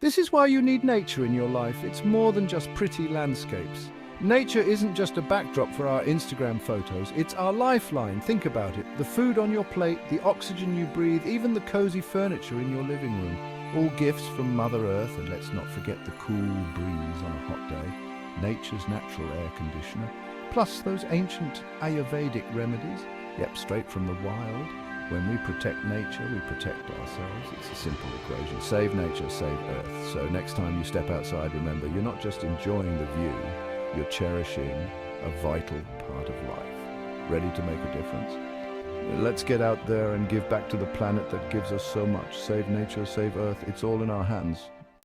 This is why you need nature in your life. It's more than just pretty landscapes. Nature isn't just a backdrop for our Instagram photos, it's our lifeline. Think about it. The food on your plate, the oxygen you breathe, even the cozy furniture in your living room. All gifts from Mother Earth, and let's not forget the cool breeze on a hot day. Nature's natural air conditioner. Plus those ancient Ayurvedic remedies. Yep, straight from the wild. When we protect nature, we protect ourselves. It's a simple equation. Save nature, save Earth. So next time you step outside, remember, you're not just enjoying the view, you're cherishing a vital part of life. Ready to make a difference? Let's get out there and give back to the planet that gives us so much. Save nature, save Earth. It's all in our hands.